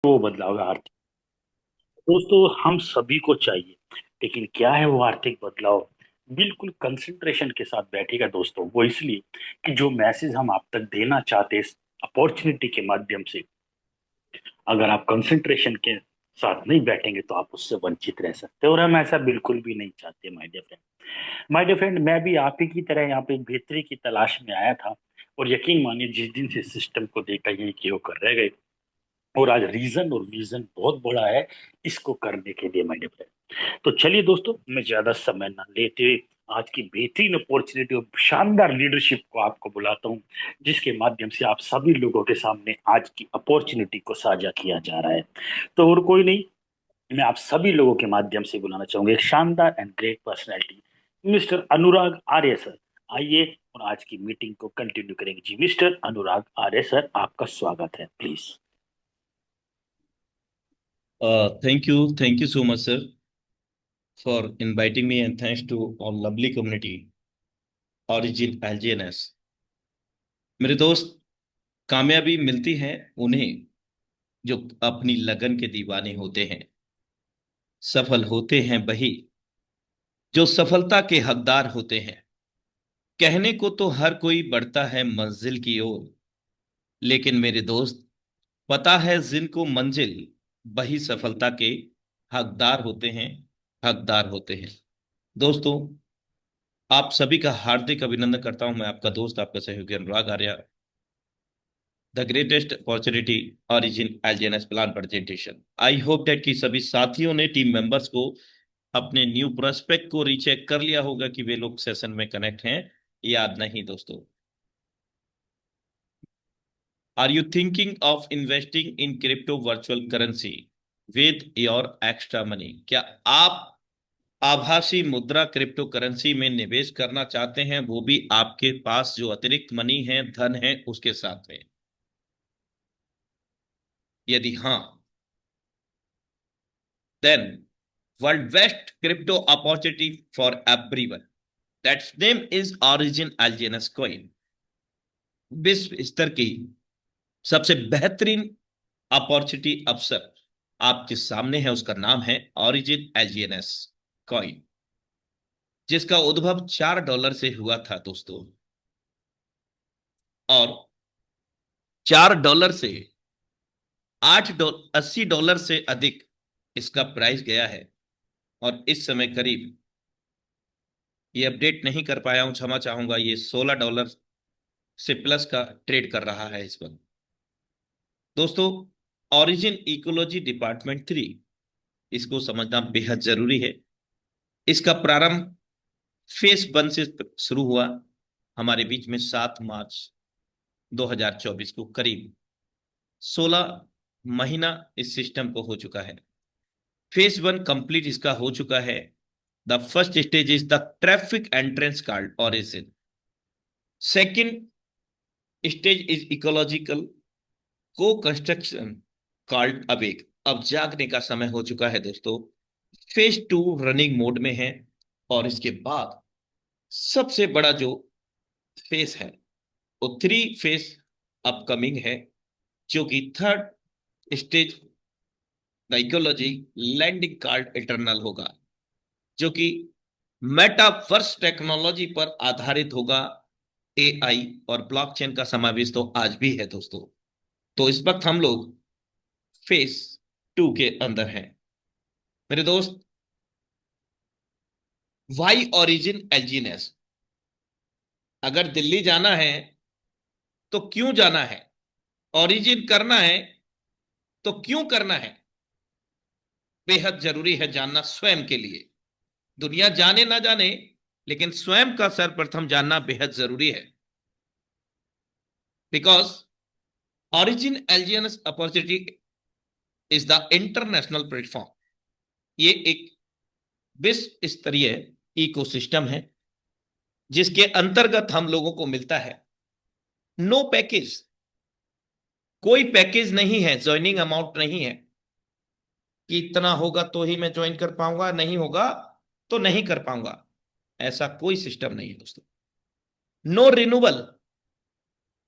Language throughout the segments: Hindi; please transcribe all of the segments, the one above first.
वो बदलाव है आर्थिक। दोस्तों हम सभी को चाहिए, लेकिन क्या है वो आर्थिक बदलाव? बिल्कुल कंसंट्रेशन के साथ बैठेगा दोस्तों, वो इसलिए कि जो मैसेज हम आप तक देना चाहते हैं इस अपॉर्चुनिटी के माध्यम से, अगर आप कंसंट्रेशन के साथ नहीं बैठेंगे तो आप उससे वंचित रह सकते हैं, और हम ऐसा बिल्कुल भी नहीं चाहते। My dear friend, my dear friend, मैं भी आप ही की तरह यहाँ पे एक बेहतरी की तलाश में आया था, और यकीन मानिए जिस दिन से सिस्टम को देखा यही कि वो कर रह गए, और आज रीजन और विजन बहुत बड़ा है इसको करने के लिए। माय डियर फ्रेंड, तो चलिए दोस्तों, मैं ज्यादा समय ना लेते हुए आज की बेहतरीन अपॉर्चुनिटी और शानदार लीडरशिप को आपको बुलाता हूँ, जिसके माध्यम से आप सभी लोगों के सामने आज की अपॉर्चुनिटी को साझा किया जा रहा है। तो और कोई नहीं, मैं आप सभी लोगों के माध्यम से बुलाना चाहूंगा एक शानदार and great personality, mister Anurag Arya sir. आइए और आज की मीटिंग को कंटिन्यू करेंगे। जी मिस्टर अनुराग आर्य सर, आपका स्वागत है, please. Thank you so much, sir, for inviting me, and thanks to our lovely community, Origin LGNS. मेरे दोस्त, कामयाबी मिलती है उन्हें जो अपनी लगन के दीवाने होते हैं। सफल होते हैं वही जो सफलता के हकदार होते हैं। कहने को तो हर कोई बढ़ता है मंजिल की ओर, लेकिन मेरे दोस्त, पता है जिनको मंजिल वही सफलता के हकदार होते हैं, हकदार होते हैं। दोस्तों, आप सभी का हार्दिक अभिनंदन करता हूं। मैं आपका दोस्त, आपका सहयोगी Anurag Arya, the greatest opportunity origin LGNS plan presentation. I hope that कि सभी साथियों ने, टीम मेंबर्स को, अपने न्यू प्रोस्पेक्ट को रीचेक कर लिया होगा कि वे लोग सेशन में कनेक्ट हैं या नहीं। दोस्तों, are you thinking of investing in crypto virtual currency with your extra money? क्या आप आभासी मुद्रा क्रिप्टो करेंसी में निवेश करना चाहते हैं, वो भी आपके पास जो अतिरिक्त मनी है, धन है, उसके साथ में? यदि हाँ, then world best crypto opportunity for everyone, that's name is Origin LGNS coin. विश्व स्तर की सबसे बेहतरीन अपॉर्चुनिटी अवसर आपके सामने है, उसका नाम है ओरिजिन एलजीएनएस कॉइन, जिसका उद्भव $4 से हुआ था दोस्तों। और $4 से $80 से अधिक इसका प्राइस गया है। और इस समय करीब, ये अपडेट नहीं कर पाया हूं, क्षमा चाहूंगा, ये $16 से प्लस का ट्रेड कर रहा है इस वक्त। दोस्तों, ओरिजिन इकोलॉजी डिपार्टमेंट 3, इसको समझना बेहद जरूरी है। इसका प्रारंभ फेस 1 से शुरू हुआ हमारे बीच में 7 मार्च 2024 को। करीब 16 महीना इस सिस्टम को हो चुका है। फेस 1 कंप्लीट इसका हो चुका है। The first stage is the traffic entrance card origin. Second stage is ecological को कंस्ट्रक्शन कॉल्ड अवेक। अब जागने का समय हो चुका है दोस्तों। फेस 2 रनिंग मोड में है। और इसके बाद सबसे बड़ा जो फेस है, वो 3 फेस अपकमिंग है, जो कि third stage the ecology landing card internal होगा, जो कि मेटावर्स टेक्नोलॉजी पर आधारित होगा। एआई और ब्लॉकचेन का समावेश तो आज भी है दोस्तों। तो इस वक्त हम लोग फेस 2 के अंदर हैं। मेरे दोस्त, वाई ओरिजिन एलजीनेस? अगर दिल्ली जाना है तो क्यों जाना है? ओरिजिन करना है तो क्यों करना है? बेहद जरूरी है जानना स्वयं के लिए। दुनिया जाने ना जाने, लेकिन स्वयं का सर्वप्रथम जानना बेहद जरूरी है। Because origin एलजीएनएस opportunity is the international platform. ये एक विश्व स्तरीय इकोसिस्टम है, जिसके अंतर्गत हम लोगों को मिलता है नो पैकेज। कोई पैकेज नहीं है, ज्वाइनिंग अमाउंट नहीं है कि इतना होगा तो ही मैं ज्वाइन कर पाऊंगा, नहीं होगा तो नहीं कर पाऊंगा। ऐसा कोई सिस्टम नहीं है दोस्तों। नो रिन्यूअल,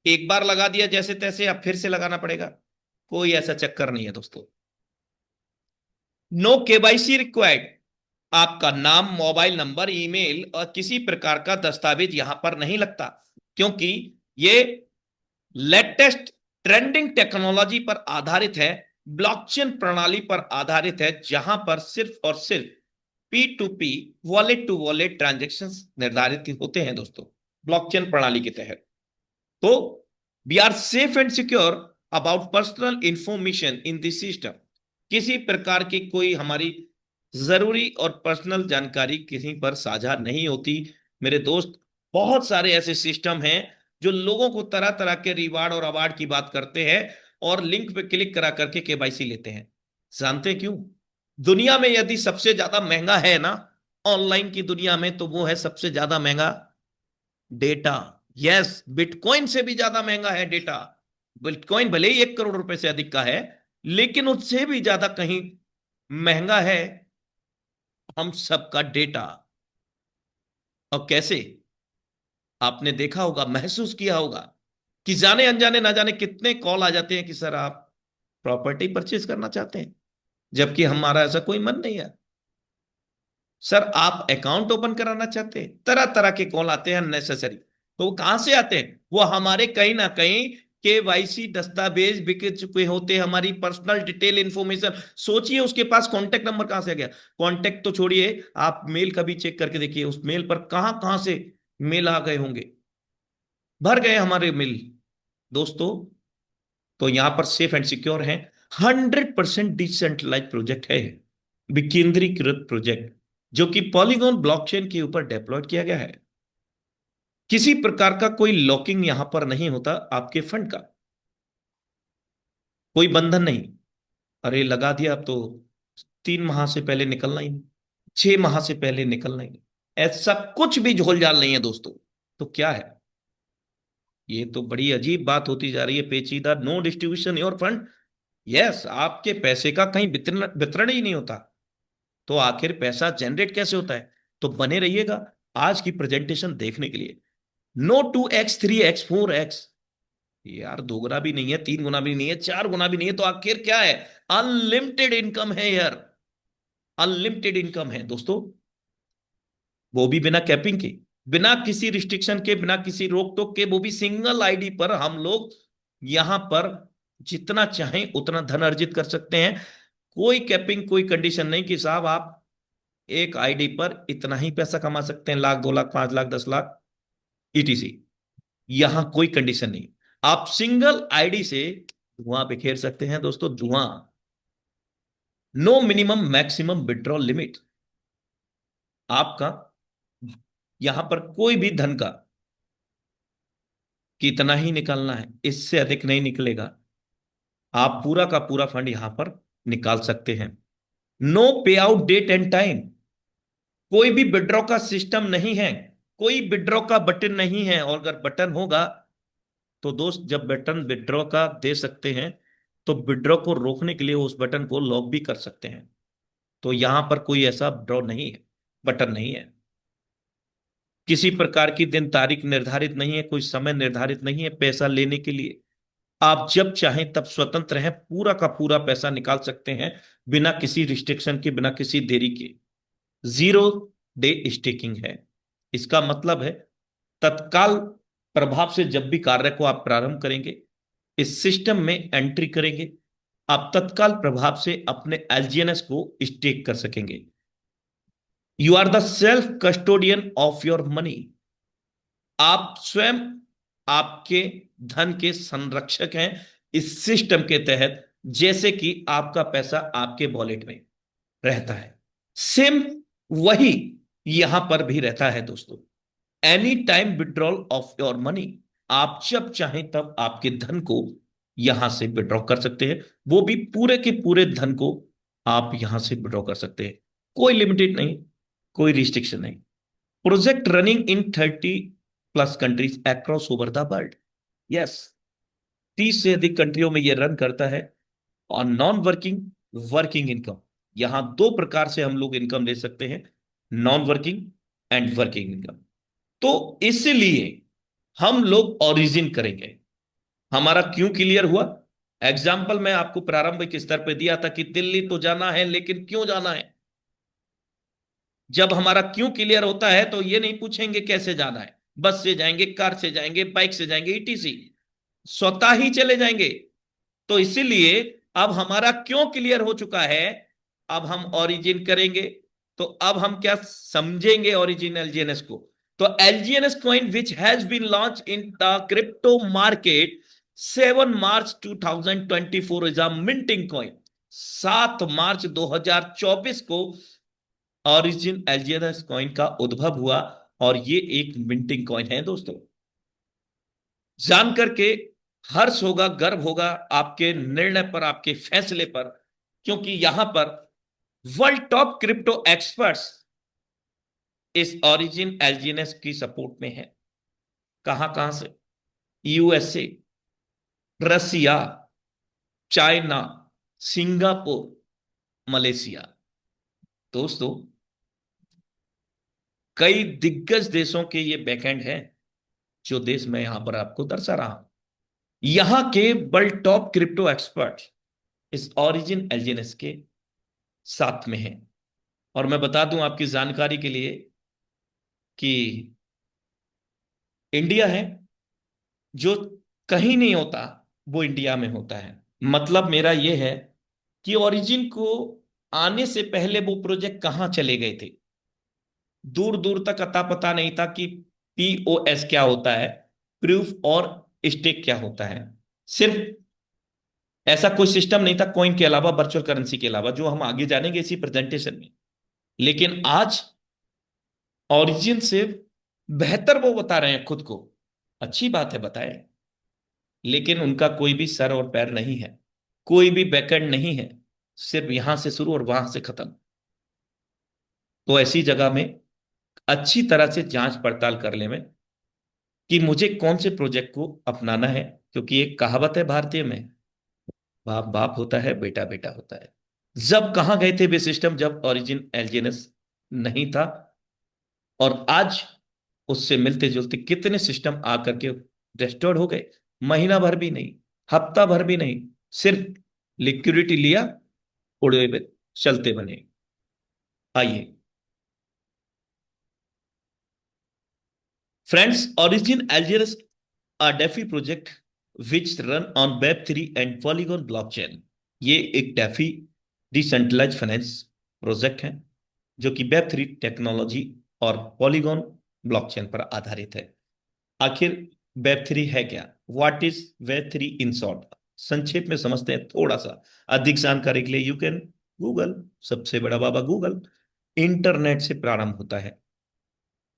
एक बार लगा दिया जैसे तैसे अब फिर से लगाना पड़ेगा। कोई ऐसा चक्कर नहीं है दोस्तों। No KYC required. आपका नाम, मोबाइल नंबर, ईमेल और किसी प्रकार का दस्तावेज यहां पर नहीं लगता, क्योंकि ये लेटेस्ट ट्रेंडिंग टेक्नोलॉजी पर आधारित है, ब्लॉकचेन प्रणाली पर आधारित है, जहां पर सिर्फ और सिर्फ P to P, wallet to wallet transaction निर्धारित होते हैं दोस्तों, ब्लॉकचेन प्रणाली के तहत। तो we are safe and secure about personal information in this system. किसी प्रकार की कोई हमारी जरूरी और पर्सनल जानकारी किसी पर साझा नहीं होती मेरे दोस्त। बहुत सारे ऐसे सिस्टम हैं जो लोगों को तरह तरह के रिवार्ड और अवार्ड की बात करते हैं और लिंक पे क्लिक करा करके केवाईसी लेते हैं। जानते हैं क्यों? दुनिया में यदि सबसे ज्यादा महंगा है ना, ऑनलाइन की दुनिया में, तो वो है सबसे ज्यादा महंगा डेटा। यस, बिटकॉइन से भी ज्यादा महंगा है डेटा। बिटकॉइन भले ही 1 करोड़ रुपए से अधिक का है, लेकिन उससे भी ज्यादा कहीं महंगा है हम सबका डेटा। और कैसे? आपने देखा होगा, महसूस किया होगा कि जाने अनजाने ना जाने कितने कॉल आ जाते हैं कि सर आप प्रॉपर्टी परचेज करना चाहते हैं, जबकि हमारा ऐसा कोई मन नहीं है। सर आप अकाउंट ओपन कराना चाहते हैं, तरह तरह के कॉल आते हैं नेसेसरी। तो वो कहां से आते हैं? वो हमारे कहीं ना कहीं केवाईसी दस्तावेज बिक चुके होते हैं, हमारी पर्सनल डिटेल इंफॉर्मेशन। सोचिए उसके पास कांटेक्ट नंबर कहां से आ गया। कांटेक्ट तो छोड़िए, आप मेल का भी चेक करके देखिए, उस मेल पर कहां कहां से मेल आ गए होंगे, भर गए हमारे मेल दोस्तों। तो यहां पर सेफ एंड सिक्योर है। 100% डिसेंट्रलाइज प्रोजेक्ट है, विकेंद्रीकृत प्रोजेक्ट, जो कि पॉलीगॉन ब्लॉकचेन के ऊपर डेप्लॉयड किया गया है। किसी प्रकार का कोई लॉकिंग यहां पर नहीं होता आपके फंड का, कोई बंधन नहीं। अरे लगा दिया अब तो 3 माह से पहले निकलना ही नहीं, 6 माह से पहले निकलना ही नहीं, ऐसा कुछ भी झोलझाल नहीं है दोस्तों। तो क्या है? ये तो बड़ी अजीब बात होती जा रही है, पेचीदा। No distribution your fund. Yes, आपके पैसे का कहीं वितरण वितरण ही नहीं होता। तो आखिर पैसा जनरेट कैसे होता है? तो बने रहिएगा आज की प्रेजेंटेशन देखने के लिए। No 2x 3x 4x। यार 2 गुना भी नहीं है, 3 गुना भी नहीं है, 4 गुना भी नहीं है, तो आखिर क्या है? अनलिमिटेड इनकम है यार, अनलिमिटेड इनकम है दोस्तों। वो भी बिना कैपिंग के, बिना किसी रिस्ट्रिक्शन के, बिना किसी रोक टोक के, वो भी सिंगल आईडी पर हम लोग यहां पर जितना चाहें उतना धन अर्जित कर सकते हैं। कोई कैपिंग, कोई कंडीशन नहीं कि साहब आप एक आईडी पर इतना ही पैसा कमा सकते हैं, लाख, 2 लाख, 5 लाख, 10 लाख, ईटीसी। यहां कोई कंडीशन नहीं। आप सिंगल आईडी से धुआं बिखेर सकते हैं दोस्तों, धुआं। No minimum maximum withdrawal limit. आपका यहां पर कोई भी धन का कितना ही निकालना है, इससे अधिक नहीं निकलेगा। आप पूरा का पूरा फंड यहां पर निकाल सकते हैं। नो पे आउट डेट एंड टाइम। कोई भी विड्रॉ का सिस्टम नहीं है, कोई विड्रॉ का बटन नहीं है, और अगर बटन होगा तो दोस्त, जब बटन विड्रॉ का दे सकते हैं तो विड्रॉ को रोकने के लिए उस बटन को लॉक भी कर सकते हैं। तो यहां पर कोई ऐसा ड्रॉ नहीं है, बटन नहीं है। किसी प्रकार की दिन तारीख निर्धारित नहीं है, कोई समय निर्धारित नहीं है पैसा लेने के लिए। आप जब चाहें तब स्वतंत्र हैं, पूरा का पूरा पैसा निकाल सकते हैं, बिना किसी रिस्ट्रिक्शन के, बिना किसी देरी के। 0 डे स्टेकिंग है। इसका मतलब है तत्काल प्रभाव से जब भी कार्य को आप प्रारंभ करेंगे, इस सिस्टम में एंट्री करेंगे, आप तत्काल प्रभाव से अपने एलजीएनएस को स्टेक कर सकेंगे। You are the self custodian of your money. आप स्वयं आपके धन के संरक्षक हैं इस सिस्टम के तहत, जैसे कि आपका पैसा आपके वॉलेट में रहता है, सेम वही यहां पर भी रहता है दोस्तों। Any time withdrawal of your money. आप जब चाहें तब आपके धन को यहां से विड्रॉ कर सकते हैं, वो भी पूरे के पूरे धन को आप यहां से विड्रॉ कर सकते हैं। कोई लिमिटेड नहीं, कोई रिस्ट्रिक्शन नहीं। Project running in 30+ countries across over the world. Yes, 30 से अधिक कंट्रियों में यह रन करता है। और नॉन वर्किंग, वर्किंग इनकम। यहां 2 प्रकार से हम लोग इनकम ले सकते हैं, non working and working income. तो इसलिए हम लोग ओरिजिन करेंगे। हमारा क्यों क्लियर हुआ? एग्जाम्पल मैं आपको प्रारंभिक स्तर पर दिया था कि दिल्ली तो जाना है, लेकिन क्यों जाना है? जब हमारा क्यों क्लियर होता है तो ये नहीं पूछेंगे कैसे जाना है, बस से जाएंगे, कार से जाएंगे, बाइक से जाएंगे, ईटीसी स्वतः ही चले जाएंगे। तो इसीलिए अब हमारा क्यों क्लियर हो चुका है, अब हम ओरिजिन करेंगे। तो अब हम क्या समझेंगे ओरिजिन एलजीएनएस को? तो LGNS coin which has been launch in the crypto market 7 March 2024 is a minting coin. 7 March 2024 को ओरिजिन एलजीएनएस कॉइन का उद्भव हुआ, और ये एक मिंटिंग कॉइन है दोस्तों। जान करके हर्ष होगा, गर्व होगा आपके निर्णय पर, आपके फैसले पर, क्योंकि यहां पर वर्ल्ड टॉप क्रिप्टो एक्सपर्ट्स इस ओरिजिन एलजीएनएस की सपोर्ट में है। कहां कहां से? यूएसए, रसिया, चाइना, सिंगापुर, मलेशिया। दोस्तों, कई दिग्गज देशों के ये बैकएंड है, जो देश मैं यहां पर आपको दर्शा रहा हूं। यहां के वर्ल्ड टॉप क्रिप्टो एक्सपर्ट इस ओरिजिन एलजीएनएस के साथ में है। और मैं बता दूं आपकी जानकारी के लिए कि इंडिया है, जो कहीं नहीं होता वो इंडिया में होता है। मतलब मेरा यह है कि ओरिजिन को आने से पहले वो प्रोजेक्ट कहां चले गए थे। दूर दूर तक अता पता नहीं था कि पीओएस क्या होता है, प्रूफ और स्टेक क्या होता है। सिर्फ ऐसा कोई सिस्टम नहीं था कॉइन के अलावा, वर्चुअल करेंसी के अलावा, जो हम आगे जानेंगे इसी प्रेजेंटेशन में। लेकिन आज ओरिजिन से बेहतर वो बता रहे हैं खुद को। अच्छी बात है, बताएं। लेकिन उनका कोई भी सर और पैर नहीं है, कोई भी बैकएंड नहीं है, सिर्फ यहां से शुरू और वहां से खत्म। तो ऐसी जगह में अच्छी तरह से जांच पड़ताल कर ले में कि मुझे कौन से प्रोजेक्ट को अपनाना है। क्योंकि एक कहावत है भारतीय में, बाप बाप होता है, बेटा बेटा होता है। जब कहां गए थे वे सिस्टम, जब ओरिजिन एलजीएनएस नहीं था। और आज उससे मिलते जुलते कितने सिस्टम आकर के रेस्टोर्ड हो गए। महीना भर भी नहीं, हफ्ता भर भी नहीं, सिर्फ लिक्विडिटी लिया, उड़े हुए चलते बने। आइए फ्रेंड्स, ओरिजिन एल्जियर्स a DeFi project which run on web 3 and polygon blockchain. ये एक डेफी डिसेंट्रलाइज फाइनेंस प्रोजेक्ट है, जो कि वेब 3 टेक्नोलॉजी और पॉलीगॉन ब्लॉकचेन पर आधारित है। आखिर वेब 3 है क्या? What is web 3 in short? संक्षेप में समझते हैं थोड़ा सा। अधिक जानकारी के लिए यू कैन गूगल, सबसे बड़ा बाबा गूगल। इंटरनेट से प्रारंभ होता है,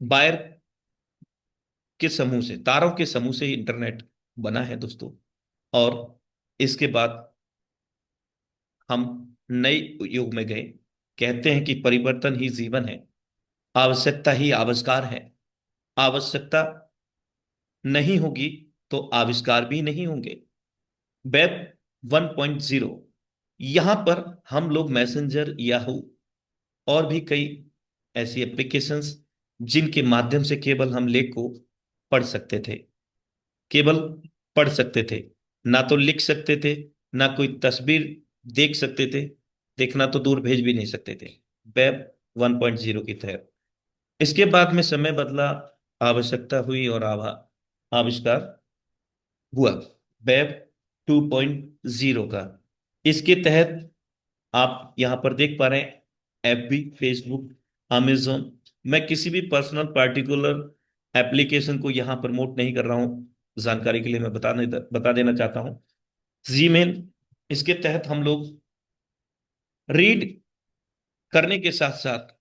वायर के समूह से, तारों के समूह से इंटरनेट बना है दोस्तों। और इसके बाद हम नए युग में गए। कहते हैं कि परिवर्तन ही जीवन है, आवश्यकता ही आविष्कार है। आवश्यकता नहीं होगी तो आविष्कार भी नहीं होंगे। वेब 1.0, यहां पर हम लोग मैसेंजर, याहू और भी कई ऐसी एप्लीकेशंस, जिनके माध्यम से केवल हम लेख को पढ़ सकते थे, केवल पढ़ सकते थे, ना तो लिख सकते थे, ना कोई तस्वीर देख सकते थे, देखना तो दूर भेज भी नहीं सकते थे। वेब 1.0 की तहत इसके बाद में समय बदला, आवश्यकता हुई और आविष्कार हुआ वेब 2.0 का। इसके तहत आप यहां पर देख पा रहे हैं, एफबी, फेसबुक, अमेजोन। मैं किसी भी पर्सनल पार्टिकुलर एप्लीकेशन को यहां प्रमोट नहीं कर रहा हूं, जानकारी के लिए मैं बता देना चाहता हूं। जीमेल, इसके तहत हम लोग रीड करने के साथ साथ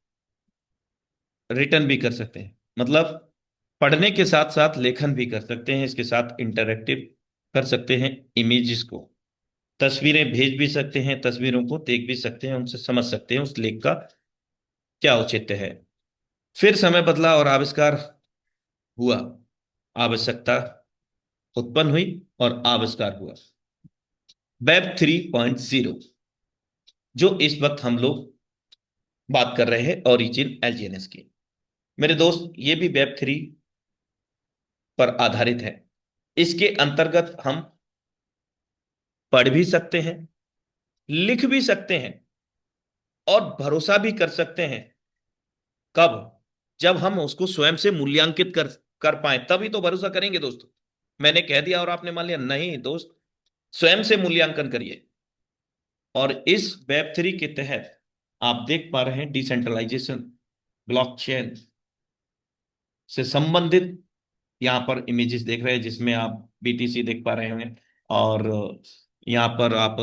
रिटर्न भी कर सकते हैं। मतलब पढ़ने के साथ साथ लेखन भी कर सकते हैं, इसके साथ इंटरेक्टिव कर सकते हैं, इमेजेस को, तस्वीरें भेज भी सकते हैं, तस्वीरों को देख भी सकते हैं, उनसे समझ सकते हैं उस लेख का क्या औचित्य है। फिर समय बदला और आविष्कार हुआ, आवश्यकता उत्पन्न हुई और आविष्कार हुआ वेब 3.0, जो इस वक्त हम लोग बात कर रहे हैं ओरिजिन एलजीएनएस की। मेरे दोस्त, ये भी वेब 3 पर आधारित है। इसके अंतर्गत हम पढ़ भी सकते हैं, लिख भी सकते हैं, और भरोसा भी कर सकते हैं। कब? जब हम उसको स्वयं से मूल्यांकित कर कर पाए, तभी तो भरोसा करेंगे दोस्तों। मैंने कह दिया और आपने मान लिया, नहीं दोस्त, स्वयं से मूल्यांकन करिए। और इस वेब 3 के तहत आप देख पा रहे हैं डिसेंट्रलाइजेशन, ब्लॉकचेन से संबंधित यहाँ पर इमेजेस देख रहे हैं, जिसमें आप बीटीसी देख पा रहे होंगे, और यहाँ पर आप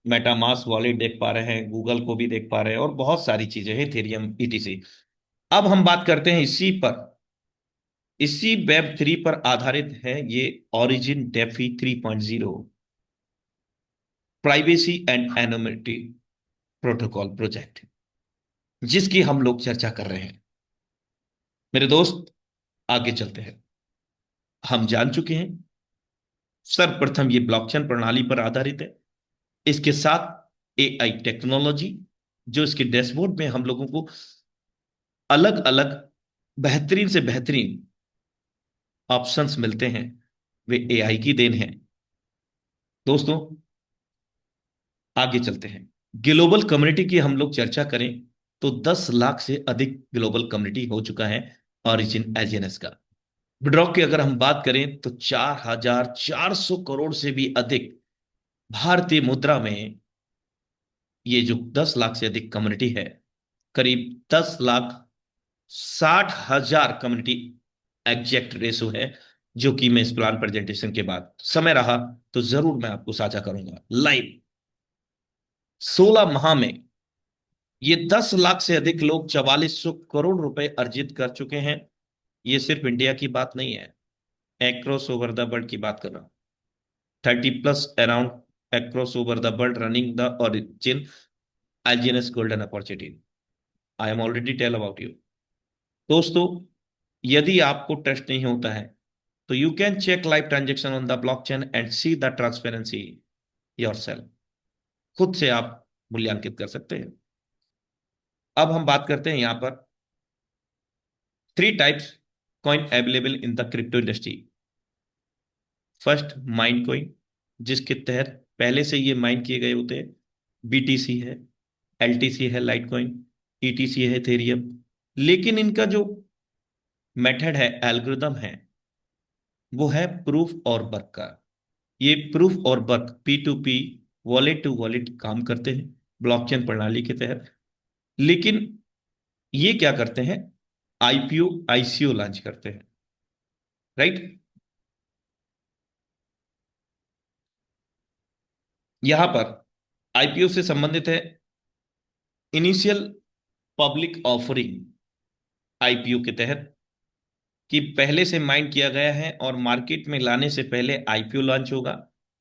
मेटामास्क वॉलेट देख पा रहे हैं, गूगल को भी देख पा रहे हैं, और बहुत सारी चीजें हैं, इथेरियम, ईटीसी। अब हम बात करते हैं इसी वेब 3 पर आधारित है ये origin DeFi 3.0, privacy and anonymity protocol project, जिसकी हम लोग चर्चा कर रहे हैं। मेरे दोस्त, आगे चलते हैं। हम जान चुके हैं सर्वप्रथम ये ब्लॉकचेन प्रणाली पर आधारित है, इसके साथ एआई टेक्नोलॉजी, जो इसके डैशबोर्ड में हम लोगों को अलग अलग बेहतरीन से बेहतरीन ऑप्शंस मिलते हैं, वे एआई की देन है। दोस्तों, आगे चलते हैं। ग्लोबल कम्युनिटी की हम लोग चर्चा करें तो 10 लाख से अधिक ग्लोबल कम्युनिटी हो चुका है ओरिजिन एलजीएनएस का। विड्रॉ की अगर हम बात करें तो 4,400 करोड़ से भी अधिक भारतीय मुद्रा में ये जो 10 लाख से अधिक कम्युनिटी है, करीब 10,60,000 कम्युनिटी एग्जैक्ट रेशो है, जो कि मैं इस प्लान प्रेजेंटेशन के बाद समय रहा तो जरूर मैं आपको साझा करूंगा लाइव। 16 माह में ये 10 लाख से अधिक लोग 4,400 करोड़ रुपए अर्जित कर चुके हैं। ये सिर्फ इंडिया की बात नहीं है, एक्रॉस ओवर द वर्ल्ड की बात कर रहा हूं। 30+ around across over the world running the Origin LGNS golden opportunity. I am already tell about you. दोस्तों, यदि आपको ट्रस्ट नहीं होता है तो you can check live transaction on the blockchain and see the transparency yourself. खुद से आप मूल्यांकित कर सकते हैं। अब हम बात करते हैं यहां पर 3 types coin available in the crypto industry. First, mind coin, जिसके तहत पहले से ये माइन किए गए होते हैं। बीटीसी है, एलटीसी है लाइट कॉइन, ईटीसी है इथेरियम। लेकिन इनका जो मेथड है, एल्गोरिदम है, वो है प्रूफ और वर्क का। ये प्रूफ और work P2P, wallet to wallet काम करते हैं ब्लॉकचेन प्रणाली के तहत। लेकिन ये क्या करते हैं, आईपीओ आईसीओ लॉन्च करते हैं, राइट। यहां पर आईपीओ से संबंधित है इनिशियल पब्लिक ऑफरिंग। आईपीओ के तहत कि पहले से माइंड किया गया है और मार्केट में लाने से पहले आईपीओ लॉन्च होगा,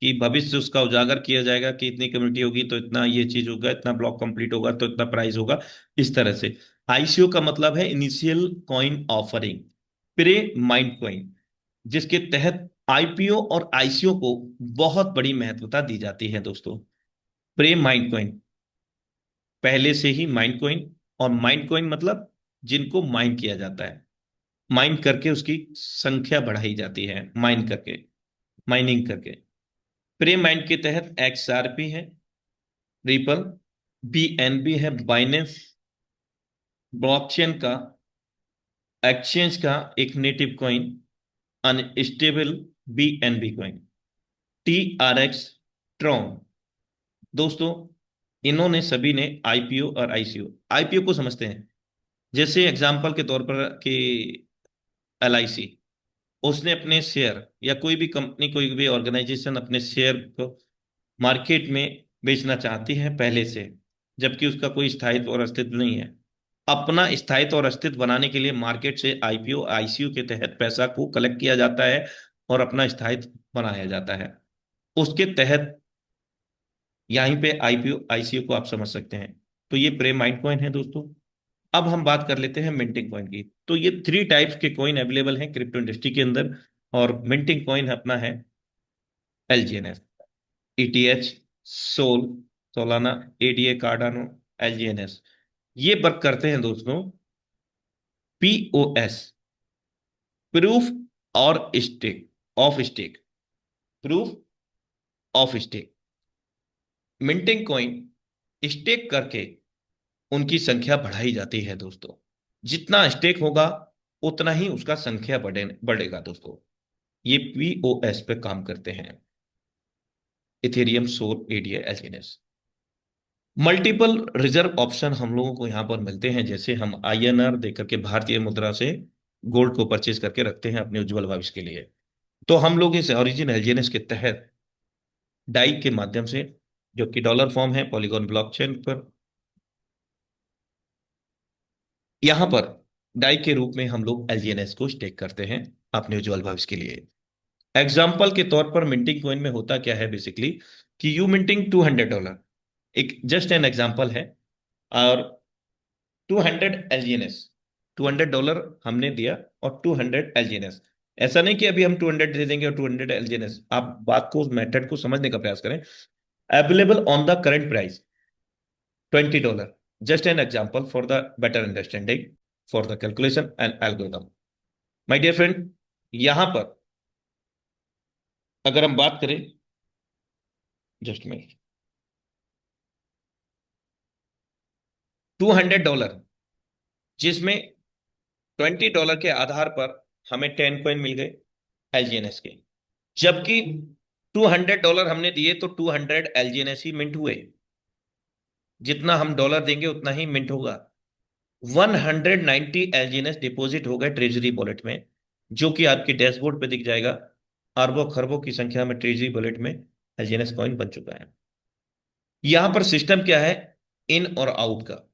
कि भविष्य उसका उजागर किया जाएगा कि इतनी कम्युनिटी होगी तो इतना ये चीज होगा, इतना ब्लॉक कंप्लीट होगा तो इतना प्राइस होगा, इस तरह से। आईसीओ का मतलब है initial coin offering, pre mind coin, जिसके तहत आईपीओ और आईसीओ को बहुत बड़ी महत्वता दी जाती है दोस्तों। प्रे माइंड कॉइन, पहले से ही माइंड कॉइन, और माइंड कॉइन मतलब जिनको माइंड किया जाता है, माइंड करके उसकी संख्या बढ़ाई जाती है, माइंड करके, माइनिंग करके। प्री माइंड के तहत एक्सआरपी है, रिपल, बीएनबी है, बाइनेंस ब्लॉकचेन का एक्सचेंज का एक native coin, unstable BNB coin, TRX, Tron. दोस्तों, इन्होंने सभी ने आईपीओ और आईसीओ, आईपीओ को समझते हैं, जैसे एग्जांपल के तौर पर कि एलआईसी, उसने अपने शेयर, या कोई भी कंपनी, कोई भी ऑर्गेनाइजेशन अपने शेयर को मार्केट में बेचना चाहती है पहले से, जबकि उसका कोई स्थायित्व और अस्तित्व नहीं है। अपना स्थायित्व और अस्तित्व बनाने के लिए मार्केट से आईपीओ आईसीयू के तहत पैसा को कलेक्ट किया जाता है और अपना स्थायित्व बनाया जाता है। उसके तहत यहीं पे आईपीओ आईसीयू को आप समझ सकते हैं। तो ये प्रे माइंड कॉइन है दोस्तों। अब हम बात कर लेते हैं मिंटिंग कॉइन की। तो ये 3 टाइप्स के कॉइन अवेलेबल हैं क्रिप्टो इंडस्ट्री के अंदर, और मिंटिंग कॉइन अपना है LGNS, ETH, Sol, Solana, ADA, Cardano, LGNS. ये वर्क करते हैं दोस्तों पीओएस, प्रूफ और stake of stake, proof of stake. Minting coin stake करके उनकी संख्या बढ़ाई जाती है दोस्तों। जितना स्टेक होगा उतना ही उसका संख्या बढ़ेगा दोस्तों। ये पीओएस पे काम करते हैं, Ethereum Sol ADA LGNS. Multiple reserve option हम लोगों को यहाँ पर मिलते हैं, जैसे हम आईएनआर देकर के भारतीय मुद्रा से गोल्ड को परचेज करके रखते हैं अपने उज्जवल भविष्य के लिए। तो हम लोग इस ओरिजिन एलजीएनएस के तहत डाई के माध्यम से, जो कि डॉलर फॉर्म है पॉलीगॉन ब्लॉकचेन पर, यहां पर डाई के रूप में हम लोग एलजीएनएस को स्टेक करते हैं अपने उज्जवल भविष्य के लिए। एग्जाम्पल के तौर पर मिंटिंग कॉइन में होता क्या है बेसिकली, कि यू मिंटिंग $200, एक जस्ट एन एग्जाम्पल है, और 200 एलजीएनएस, $200 हमने दिया और 200 एलजीएनएस। ऐसा नहीं कि अभी हम 200 दे देंगे और 200 एलजीएनएस। आप बात को, मेथड को समझने का प्रयास करें। Available on the current price $20, just an example for the better understanding for the calculation and algorithm। my dear friend, यहां पर अगर हम बात करें, जस्ट में $200, जिसमें $20 के आधार पर हमें 10 कॉइन मिल गए एलजीएनएस के, जबकि $200 हमने दिए तो 200 एलजीएनएस ही मिंट हुए। जितना हम डॉलर देंगे उतना ही मिंट होगा। 190 एलजीएनएस डिपॉजिट हो गए ट्रेजरी वॉलेट में, जो कि आपके डैशबोर्ड पे दिख जाएगा। अरबों खरबों की संख्या में ट्रेजरी वॉलेट में एलजीएनएस कॉइन बन चुका है। यहां पर सिस्टम क्या है, इन और आउट का।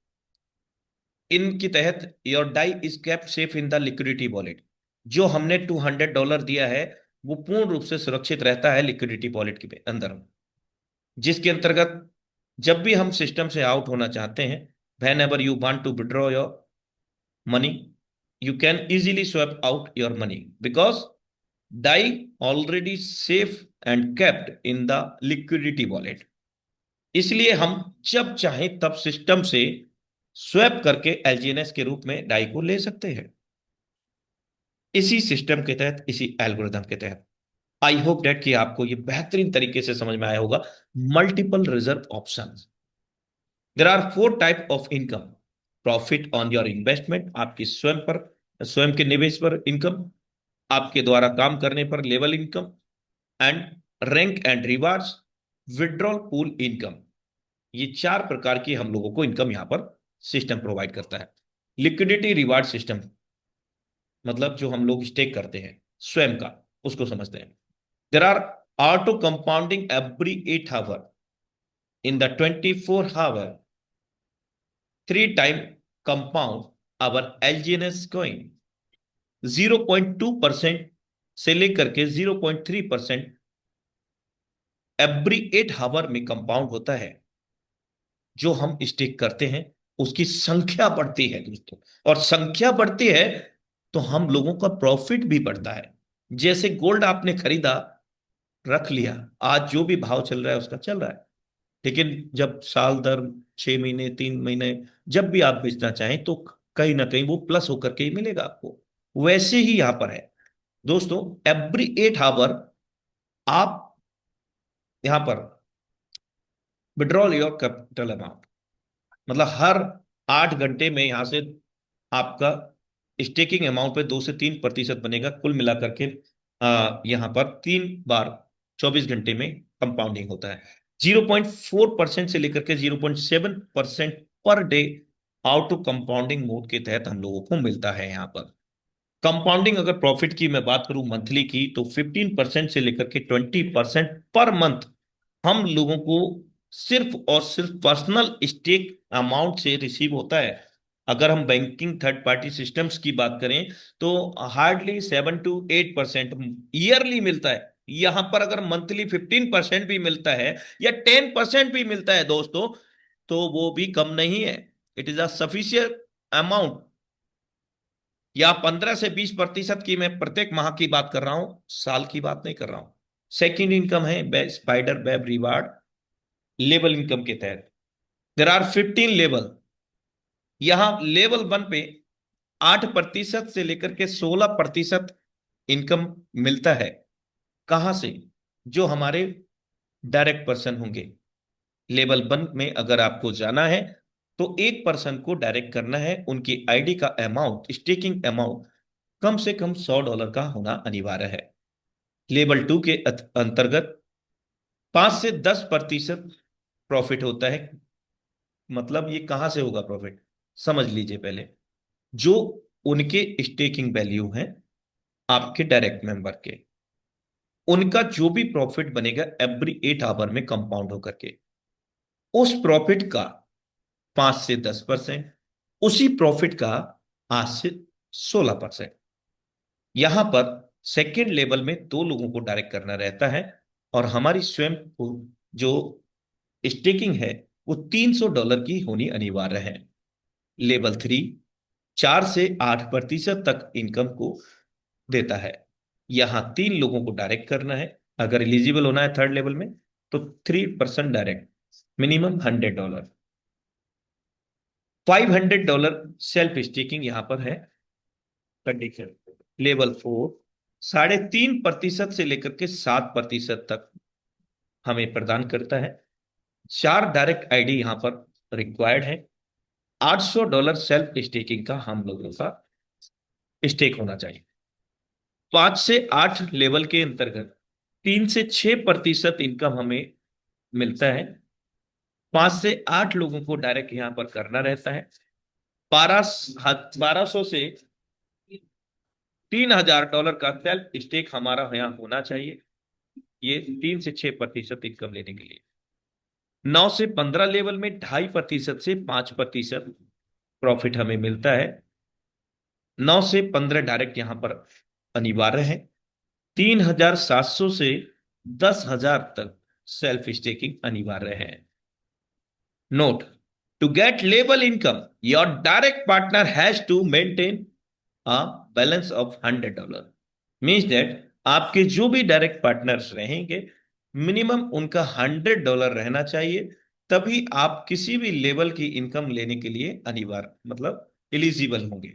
इन के तहत your DAI is kept safe in the liquidity wallet. जो हमने $200 दिया है वो पूर्ण रूप से सुरक्षित रहता है लिक्विडिटी वॉलेट के अंदर, जिसके अंतर्गत जब भी हम सिस्टम से आउट होना चाहते हैं, whenever you want to withdraw your money, you can easily swap out your money because DAI already safe and kept in the liquidity wallet। इसलिए हम जब चाहें तब सिस्टम से स्वैप करके एलजीएनएस के रूप में डाई को ले सकते हैं, इसी सिस्टम के तहत, इसी एल्गोरिथम के तहत। आई होप डेट कि आपको ये बेहतरीन तरीके से समझ में आया होगा। Multiple reserve option. There are 4 type of income. Profit on your investment, आपकी स्वयं पर, स्वयं के निवेश पर इनकम, आपके द्वारा काम करने पर level income, and rank and rewards, withdrawal pool income. ये 4 प्रकार की हम लोगों को इनकम यहां पर सिस्टम प्रोवाइड करता है। लिक्विडिटी रिवार्ड सिस्टम मतलब जो हम लोग स्टेक करते हैं स्वयं का, उसको समझते हैं। There are auto compounding every 8 hour in the 24 hour 3 time compound hour LGNS coin. 0.2% से लेकर के 0.3% एवरी 8 आवर में कंपाउंड होता है। जो हम स्टेक करते हैं उसकी संख्या बढ़ती है दोस्तों, और संख्या बढ़ती है तो हम लोगों का प्रॉफिट भी बढ़ता है। जैसे गोल्ड आपने खरीदा, रख लिया, आज जो भी भाव चल रहा है उसका चल रहा है, लेकिन जब साल दर 6 महीने 3 महीने जब भी आप बेचना चाहें तो कहीं ना कहीं वो प्लस होकर के ही मिलेगा आपको। वैसे ही यहां पर है दोस्तों, एवरी 8 आवर आप यहां पर विड्रॉल योर कैपिटल अमाउंट, मतलब हर 8 घंटे में यहां से आपका स्टेकिंग अमाउंट पे 2 से 3% बनेगा। कुल मिलाकर के यहां पर 3 बार 24 घंटे में कंपाउंडिंग होता है। 0.4% से लेकर के 0.7% पर डे आउटो कंपाउंडिंग मोड के तहत हम लोगों को मिलता है। यहाँ पर कंपाउंडिंग, अगर प्रॉफिट की मैं बात करूं मंथली की, तो 15% से लेकर के 20% पर मंथ हम लोगों को सिर्फ और सिर्फ पर्सनल स्टेक अमाउंट से रिसीव होता है। अगर हम बैंकिंग थर्ड पार्टी सिस्टम्स की बात करें तो हार्डली 7 to 8% ईयरली मिलता है। यहां पर अगर मंथली 15% भी मिलता है या 10% भी मिलता है दोस्तों, तो वो भी कम नहीं है। It is a sufficient amount. या 15 से 20% की मैं प्रत्येक माह की बात कर रहा हूं, साल की बात नहीं कर रहा हूं। सेकेंड इनकम है spider web reward level income के तहत। There are 15 level. यहां लेवल 1 पे 8% से लेकर के 16% इनकम मिलता है। कहां से? जो हमारे डायरेक्ट पर्सन होंगे, लेवल 1 में अगर आपको जाना है तो एक पर्सन को डायरेक्ट करना है, उनकी आईडी का अमाउंट, स्टेकिंग अमाउंट कम से कम $100 का होना अनिवार्य है। लेवल 2 के अंतर्गत 5 से 10% प्रॉफिट होता है। मतलब ये कहां से होगा प्रॉफिट, समझ लीजिए पहले। जो उनके स्टेकिंग वैल्यू है आपके डायरेक्ट मेंबर के, उनका जो भी प्रॉफिट बनेगा एवरी 8 आवर में कंपाउंड होकर के, उस प्रॉफिट का 5 से 10%, उसी प्रॉफिट का 8 से 16%। यहां पर सेकेंड लेवल में 2 लोगों को डायरेक्ट करना रहता है, और हमारी स्वयं को जो स्टेकिंग है वो $300 की होनी अनिवार्य है। लेवल 3 4 से 8% तक इनकम को देता है। यहां 3 लोगों को डायरेक्ट करना है। अगर एलिजिबल होना है थर्ड लेवल में तो 3% डायरेक्ट, मिनिमम $100। $500 सेल्फ स्टेकिंग यहां पर है कंडीशन। लेवल 4 3.5% से लेकर के 7% तक हमें प्रदान करता है। 4 डायरेक्ट आईडी यहां पर रिक्वायर्ड है। $800 सेल्फ स्टेकिंग का हम लोगों का स्टेक होना चाहिए। 5 से 8 लेवल के अंतर्गत 3 से 6% इनकम हमें मिलता है। 5 से 8 लोगों को डायरेक्ट यहां पर करना रहता है। 1200 से $3000 का सेल्फ स्टेक हमारा यहाँ होना चाहिए, ये 3 से 6% इनकम लेने के लिए। 9 से 15 लेवल में 2.5% से 5% प्रॉफिट हमें मिलता है। 9 से 15 डायरेक्ट यहां पर अनिवार्य है। 3700 से 10,000 तक सेल्फ स्टेकिंग अनिवार्य है। Note, to get label income your direct partner has to maintain a balance of $100। Means that आपके जो भी डायरेक्ट पार्टनर्स रहेंगे मिनिमम उनका $100 रहना चाहिए, तभी आप किसी भी लेवल की इनकम लेने के लिए अनिवार्य मतलब एलिजिबल होंगे।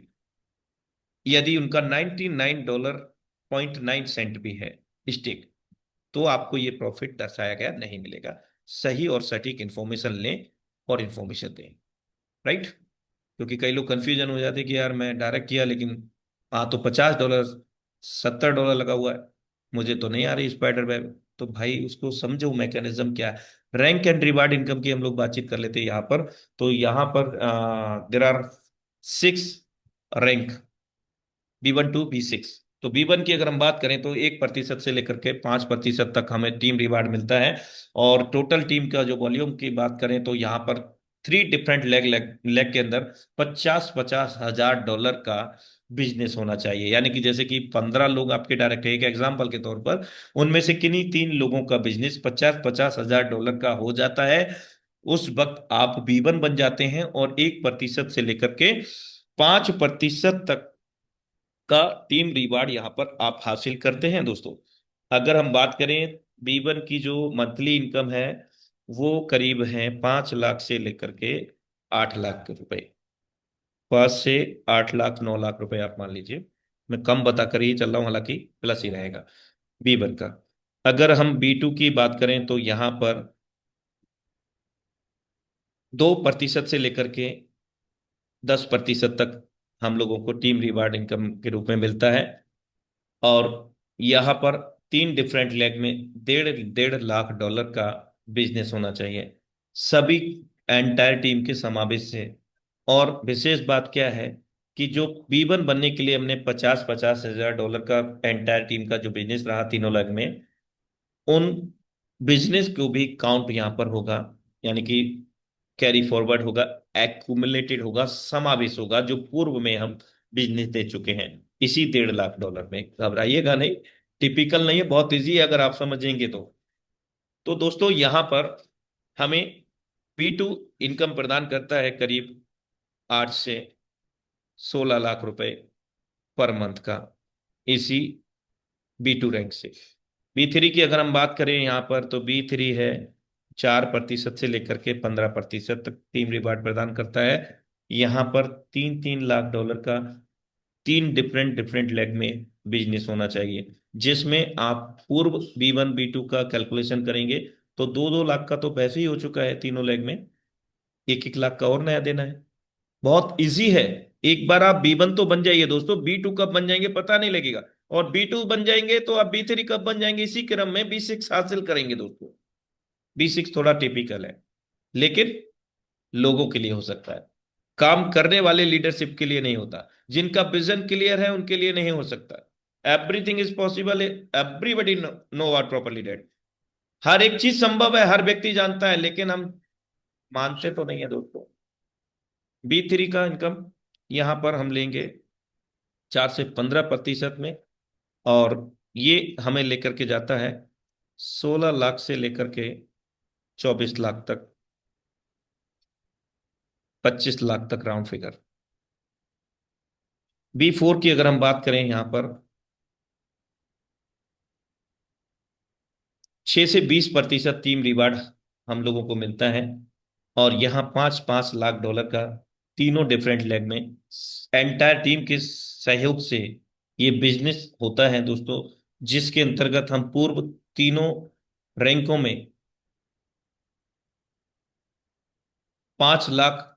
यदि उनका $99.9 भी है स्टेक, तो आपको ये प्रॉफिट दर्शाया गया नहीं मिलेगा। सही और सटीक इंफॉर्मेशन लें और इंफॉर्मेशन दें, राइट। क्योंकि कई लोग कंफ्यूजन हो जाते हैं कि यार मैं डायरेक्ट किया लेकिन हाँ तो $50 $70 लगा हुआ है, मुझे तो नहीं आ रही स्पाइडर वेब। तो भाई उसको समझो मैकेनिज्म क्या है। रैंक एंड रिवार्ड इनकम की हम लोग बातचीत कर लेते हैं यहाँ पर। तो यहाँ पर there are 6 rank, B1 to B6। तो B1 की अगर हम बात करें तो 1% से लेकर के 5% तक हमें टीम रिवार्ड मिलता है। और टोटल टीम का जो वॉल्यूम की बात करें तो यहाँ पर 3 डिफरेंट लेग के अंदर 50-50 हजार डॉलर का बिजनेस होना चाहिए। यानी कि जैसे कि 15 लोग आपके डायरेक्ट है, एक एग्जाम्पल के तौर पर, उनमें से किन्हीं 3 लोगों का बिजनेस 50-50 हजार डॉलर का हो जाता है। उस वक्त आप B1 बन जाते हैं, और 1% से लेकर के 5% तक का टीम रिवार्ड यहां पर आप हासिल करते हैं दोस्तों। अगर हम बात करें B1 की जो मंथली इनकम है वो करीब है 5 लाख से लेकर के 8 लाख रुपए। 5 से 8 लाख 9 लाख रुपए आप मान लीजिए, मैं कम बता कर ही चल रहा हूं, हालांकि प्लस ही रहेगा B1 का। अगर हम B2 की बात करें तो यहां पर 2% से लेकर के 10% तक हम लोगों को टीम रिवार्ड इनकम के रूप में मिलता है। और यहाँ पर 3 डिफरेंट लेग में 1.5 लाख डॉलर का बिजनेस होना चाहिए, सभी एंटायर टीम के समावेश से। और विशेष बात क्या है कि जो B1 बनने के लिए हमने 50-50 हजार डॉलर का एंटायर टीम का जो बिजनेस रहा तीनों लेग में, उन बिजनेस को भी काउंट यहाँ पर होगा। यानी कि कैरी फॉरवर्ड होगा, एक्यूमुलेटेड होगा, समावेश होगा जो पूर्व में हम बिजनेस दे चुके हैं इसी 1.5 लाख डॉलर में। घबराइएगा नहीं, टिपिकल नहीं है, बहुत इजी है अगर आप समझेंगे तो। दोस्तों यहाँ पर हमें B2 इनकम प्रदान करता है करीब 8 से 16 लाख रुपए पर मंथ का, इसी B2 रैंक से। B3 की अगर हम बात करें यहाँ पर तो B3 है 4% से लेकर के 15% तक टीम रिवार्ड प्रदान करता है। यहाँ पर 3-3 लाख डॉलर का 3 डिफरेंट लेग में बिजनेस होना चाहिए, जिसमें आप पूर्व B1 B2 का कैलकुलेशन करेंगे तो 2-2 लाख का तो पैसे ही हो चुका है तीनों लेग में। 1-1 लाख का और नया देना है। बहुत इजी है। एक बार आप B1 तो बन जाइए दोस्तों, B2 कब बन जाएंगे पता नहीं लगेगा। और B2 बन जाएंगे तो आप B3 कब बन जाएंगे, इसी क्रम में B6 हासिल करेंगे दोस्तों। B6 थोड़ा टिपिकल है, लेकिन लोगों के लिए हो सकता है, काम करने वाले लीडरशिप के लिए नहीं होता। जिनका विजन क्लियर है उनके लिए नहीं हो सकता। Everything is possible, everybody no are properly dead. हर एक चीज संभव है, हर व्यक्ति जानता है, लेकिन हम मानते तो नहीं है दोस्तों। B3 का इनकम यहां पर हम लेंगे 4 से 15% में। और ये हमें लेकर के जाता है 16 लाख से लेकर के 24 लाख तक, 25 लाख तक राउंड फिगर। B4 की अगर हम बात करें, यहां पर 6 से 20% टीम रिवार्ड हम लोगों को मिलता है। और यहाँ 5-5 लाख डॉलर का तीनों डिफरेंट लेग में एंटायर टीम के सहयोग से ये बिजनेस होता है दोस्तों, जिसके अंतर्गत हम पूर्व तीनों रैंकों में 5 लाख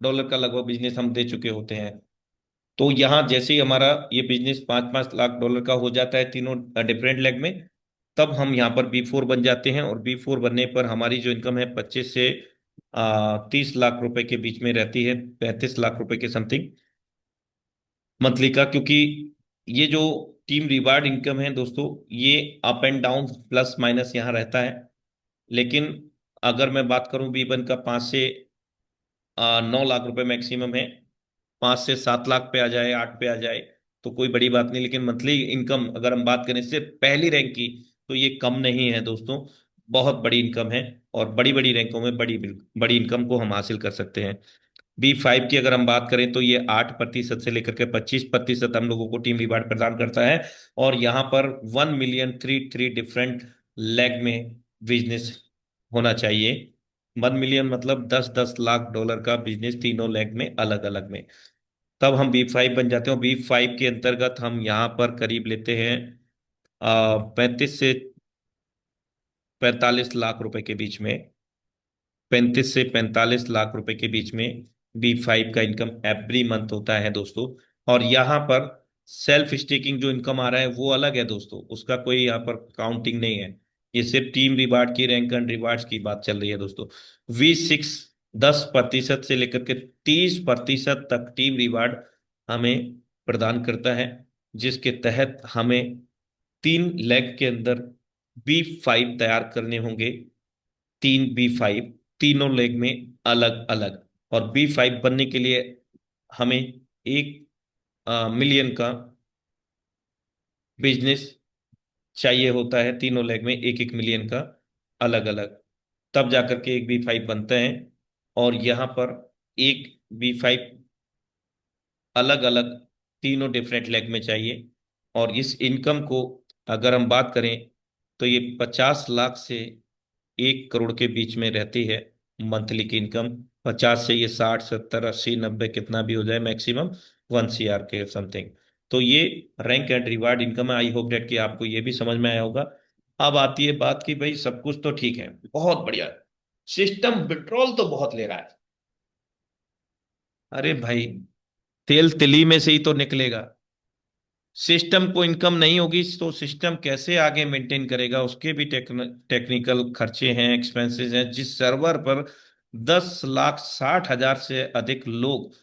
डॉलर का लगभग बिजनेस हम दे चुके होते हैं। तो यहाँ जैसे ही हमारा ये बिजनेस 5-5 लाख डॉलर का हो जाता है तीनों डिफरेंट लेग में, तब हम यहाँ पर B4 बन जाते हैं। और B4 बनने पर हमारी जो इनकम है 25 से 30 लाख रुपए के बीच में रहती है, 35 लाख रुपए के समथिंग मंथली का। क्योंकि ये जो टीम रिवार्ड इनकम है दोस्तों, ये up and down plus minus यहाँ रहता है। लेकिन अगर मैं बात करूं B1 का, 5 से 9 लाख रुपए मैक्सिमम है। 5 से 7 लाख पे आ जाए, 8 पे आ जाए तो कोई बड़ी बात नहीं। लेकिन मंथली इनकम अगर हम बात करें सिर्फ पहली रैंक की, तो ये कम नहीं है दोस्तों, बहुत बड़ी इनकम है। और बड़ी बड़ी रैंकों में बड़ी बड़ी इनकम को हम हासिल कर सकते हैं। B5 की अगर हम बात करें तो ये 8% से लेकर के 25% हम लोगों को टीम रिवार्ड प्रदान करता है। और यहाँ पर 1 million three three different leg में बिजनेस होना चाहिए। 1 मिलियन मतलब 10-10 लाख डॉलर का बिजनेस तीनों लेग में अलग अलग में, तब हम B5 बन जाते हैं। B5 के अंतर्गत हम यहाँ पर करीब लेते हैं 35 से 45 लाख रुपए के बीच में। 35 से 45 लाख रुपए के बीच में B5 का इनकम एवरी मंथ होता है दोस्तों। और यहाँ पर सेल्फ स्टेकिंग जो इनकम आ रहा है वो अलग है दोस्तों, उसका कोई यहाँ पर काउंटिंग नहीं है। ये सिर्फ टीम रिवार्ड की, रैंक एंड रिवार्ड्स की बात चल रही है दोस्तों। V6 10% से लेकर के 30% तक टीम रिवार्ड हमें प्रदान करता है, जिसके तहत हमें 3 लेग के अंदर B5 तैयार करने होंगे। 3 B5 तीनों लेग में अलग अलग। और B5 बनने के लिए हमें 1 मिलियन का बिजनेस चाहिए होता है, तीनों लेग में 1-1 मिलियन का अलग अलग, तब जाकर के एक B5 बनता है। और यहाँ पर एक B5 अलग अलग तीनों डिफरेंट लेग में चाहिए। और इस इनकम को अगर हम बात करें तो ये 50 लाख से 1 करोड़ के बीच में रहती है मंथली की इनकम। 50 से ये 60, 70, 80, 90 कितना भी हो जाए, मैक्सिमम 1 CR के समथिंग। तो ये रैंक एंड रिवार्ड इनकम है। आई होप डेट कि आपको ये भी समझ में आया होगा। अब आती है बात कि भाई सब कुछ तो ठीक है, बहुत बढ़िया, सिस्टम विड्रॉल तो बहुत ले रहा है। अरे भाई, तेल तिली में से ही तो निकलेगा। सिस्टम को इनकम नहीं होगी तो सिस्टम कैसे आगे मेंटेन करेगा, उसके भी टेक्निकल खर्चे हैं, एक्सपेंसेस हैं। जिस सर्वर पर 10,60,000 से अधिक लोग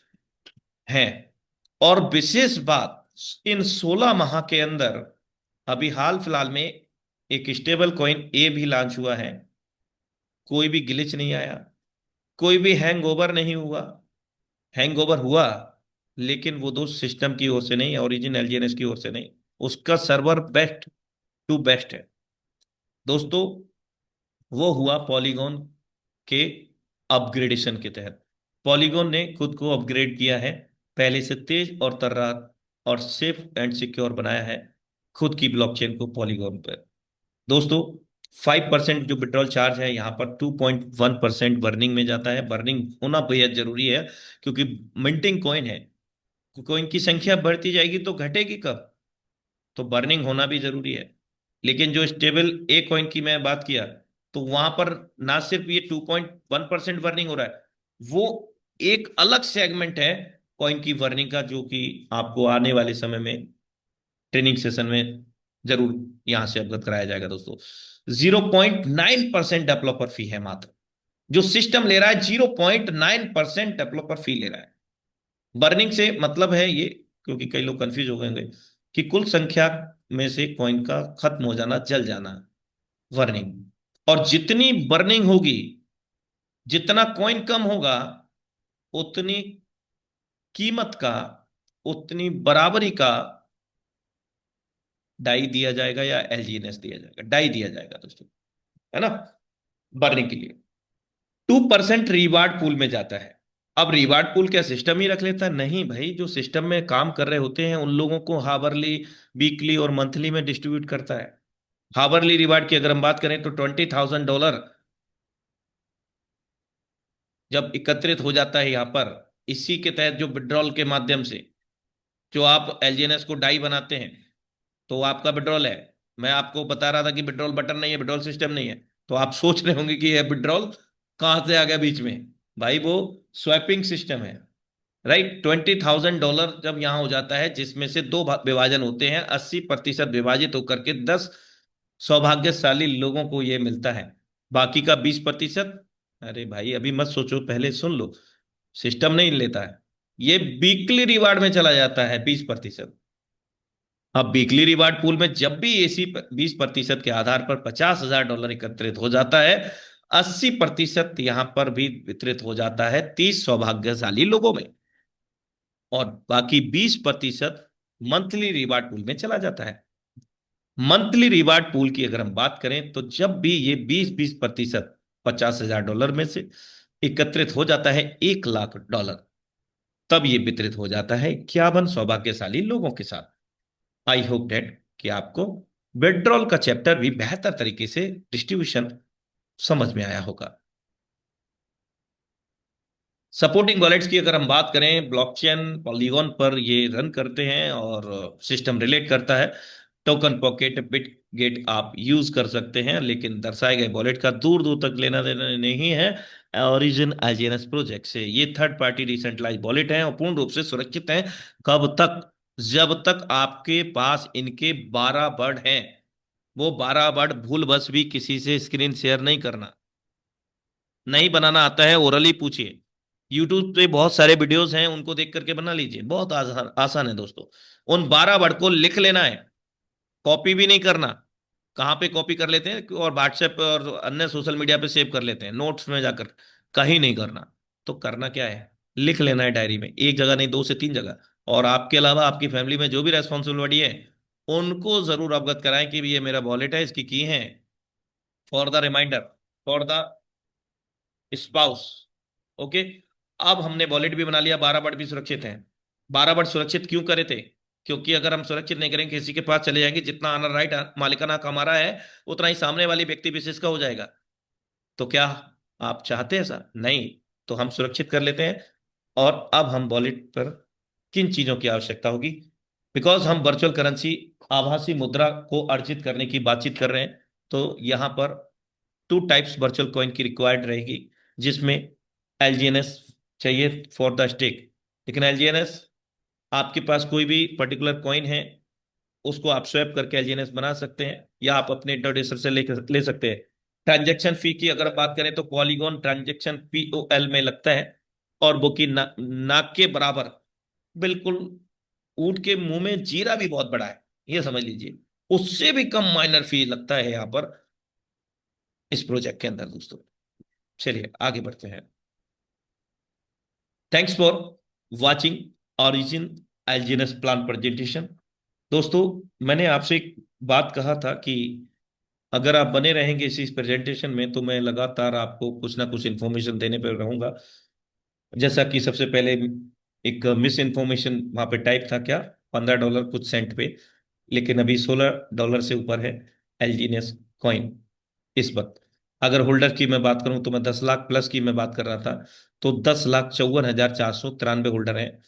हैं। और विशेष बात, इन 16 माह के अंदर अभी हाल फिलहाल में एक स्टेबल कॉइन ए भी लॉन्च हुआ है। कोई भी ग्लिच नहीं आया, कोई भी हैंगओवर नहीं हुआ। हैंगओवर हुआ, लेकिन वो दोस्त सिस्टम की ओर से नहीं, ओरिजिन LGNS की ओर से नहीं। उसका सर्वर बेस्ट टू बेस्ट है दोस्तों। वो हुआ पॉलीगॉन के अपग्रेडेशन के तहत। पॉलीगॉन ने खुद को अपग्रेड किया है, पहले से तेज और तर्रार और सेफ एंड सिक्योर बनाया है खुद की ब्लॉकचेन को पॉलीगॉन पर दोस्तों। 5% जो विड्रॉल चार्ज है, यहाँ पर 2.1% बर्निंग में जाता है। बर्निंग होना बेहद जरूरी है, क्योंकि मिंटिंग कॉइन है, कॉइन की संख्या बढ़ती जाएगी तो घटेगी कब, तो बर्निंग होना भी जरूरी है। लेकिन जो स्टेबल ए कॉइन की मैं बात किया, तो वहां पर ना सिर्फ ये 2.1% वर्निंग हो रहा है, वो एक अलग सेगमेंट है कॉइन की वर्निंग का, जो कि आपको आने वाले समय में ट्रेनिंग सेशन में जरूर यहां से अवगत कराया जाएगा दोस्तों। 0.9% डेवलपर फी है मात्र, जो सिस्टम ले रहा है 0.9% डेवलपर फी ले रहा है। बर्निंग से मतलब है ये, क्योंकि कई लोग कंफ्यूज हो गए होंगे, कि कुल संख्या में से कॉइन का खत्म हो जाना, जल जाना, बर्निंग। और जितनी बर्निंग होगी, जितना कॉइन कम होगा, उतनी कीमत का, उतनी बराबरी का डाई दिया जाएगा या एलजीएनएस दिया जाएगा, डाई दिया जाएगा दोस्तों, है ना, बर्निंग के लिए। 2% रिवार्ड पूल में जाता है। अब रिवार्ड पूल क्या सिस्टम ही रख लेता है? नहीं भाई, जो सिस्टम में काम कर रहे होते हैं उन लोगों को हावरली, वीकली और मंथली में डिस्ट्रीब्यूट करता है। हावरली रिवार्ड की अगर हम बात करें तो $20,000 जब एकत्रित हो जाता है यहाँ पर, इसी के तहत जो विड्रॉल के माध्यम से जो आप एलजीएनएस को डाई बनाते हैं, तो आपका विड्रॉल है। मैं आपको बता रहा था कि विड्रॉल बटन नहीं है, विड्रॉल सिस्टम नहीं है। तो आप सोच रहे होंगे कि यह विड्रॉल कहां से आ गया बीच में। भाई वो स्वैपिंग सिस्टम है, राइट। $20,000 जब यहां हो जाता है, जिसमें से दो विभाजन होते हैं, 80% विभाजित होकर के 10 सौभाग्यशाली लोगों को ये मिलता है। बाकी का 20%, अरे भाई अभी मत सोचो, पहले सुन लो, सिस्टम नहीं लेता है, ये वीकली रिवार्ड में चला जाता है 20%। अब वीकली रिवार्ड पूल में जब भी एसी 20% के आधार पर $50,000 एकत्रित हो जाता है, 80% यहां पर भी वितरित हो जाता है 30 सौभाग्यशाली लोगों में, और बाकी 20% मंथली रिवार्ड पूल में चला जाता है। मंथली रिवार्ड पूल की अगर हम बात करें, तो जब भी ये 20-20% $50,000 में से एकत्रित हो जाता है $1,00,000, तब ये वितरित हो जाता है 51 सौभाग्यशाली लोगों के साथ। आई होप डेट कि आपको विड्रॉल का चैप्टर भी बेहतर तरीके से डिस्ट्रीब्यूशन समझ में आया होगा। सपोर्टिंग वॉलेट्स की अगर हम बात करें, ब्लॉकचेन पॉलीगॉन पर ये रन करते हैं और सिस्टम रिलेट करता है। टोकन पॉकेट, बिट गेट आप यूज कर सकते हैं, लेकिन दर्शाए गए वॉलेट का दूर दूर तक लेना देना नहीं है ओरिजिन आईजीएनएस प्रोजेक्ट से। ये थर्ड पार्टी डिसेंट्रलाइज वॉलेट हैं और पूर्ण रूप से सुरक्षित हैं। कब तक? जब तक आपके पास इनके 12 वर्ड हैं। वो 12 वर्ड भूल बस भी किसी से स्क्रीन शेयर नहीं करना। नहीं बनाना आता है, ओरली पूछिए। यूट्यूब पे बहुत सारे वीडियोस हैं, उनको देख करके बना लीजिए, बहुत आसान आसान है दोस्तों। उन 12 वर्ड को लिख लेना है, कॉपी भी नहीं करना। कहाँ पे कॉपी कर लेते हैं और व्हाट्सएप और अन्य सोशल मीडिया पे सेव कर लेते हैं, नोट्स में जाकर। कहीं नहीं करना। तो करना क्या है? लिख लेना है डायरी में, एक जगह नहीं, 2 से 3 जगह। और आपके अलावा आपकी फैमिली में जो भी रेस्पॉन्सिबल बड़ी है, उनको जरूर अवगत कराएं कि ये मेरा वॉलेट है, इसकी की है, for the reminder, for the spouse. Okay. अब हमने वॉलेट भी बना लिया, 12 वर्ड भी सुरक्षित हैं। 12 वर्ड सुरक्षित क्यों करे थे? क्योंकि अगर हम सुरक्षित नहीं करेंगे, किसी के पास चले जाएंगे, जितना ऑनर राइट मालिकाना हक हमारा है, उतना ही सामने वाली व्यक्ति विशेष का हो जाएगा। तो क्या आप चाहते हैं ऐसा? नहीं। तो हम सुरक्षित कर लेते हैं। और अब हम वॉलेट पर किन चीजों की आवश्यकता होगी? बिकॉज हम वर्चुअल करेंसी, आभासी मुद्रा को अर्जित करने की बातचीत कर रहे हैं, तो यहां पर 2 टाइप्स वर्चुअल कॉइन की रिक्वायर्ड रहेगी, जिसमें एलजीएनएस चाहिए फॉर द स्टेक। लेकिन एलजीएनएस, आपके पास कोई भी पर्टिकुलर कॉइन है, उसको आप स्वैप करके एलजीएनएस बना सकते हैं, या आप अपने इंटरडेसर से ले सकते हैं। ट्रांजैक्शन फी की अगर बात करें, तो पॉलीगॉन ट्रांजैक्शन POL में लगता है, और वो की नाक के बराबर, बिल्कुल ऊंट के मुंह में जीरा भी बहुत बड़ा है, ये समझ लीजिए। उससे भी कम माइनर फी लगता है यहाँ पर इस प्रोजेक्ट के अंदर दोस्तों। चलिए आगे बढ़ते हैं। Thanks for watching origin एलजीएनएस plan presentation. दोस्तों, मैंने आपसे एक बात कहा था कि अगर आप बने रहेंगे इसी प्रेजेंटेशन में, तो मैं लगातार आपको कुछ ना कुछ इन्फॉर्मेशन देने पर रहूंगा। जैसा कि सबसे पहले एक मिस इन्फॉर्मेशन वहां पे टाइप था, क्या, $15 कुछ सेंट पे, लेकिन अभी $16 से ऊपर है एलजीएनएस कॉइन इस वक्त। अगर होल्डर की मैं बात करूं, तो मैं 10 लाख प्लस की मैं बात कर रहा था, तो 10,54,493 होल्डर हैं।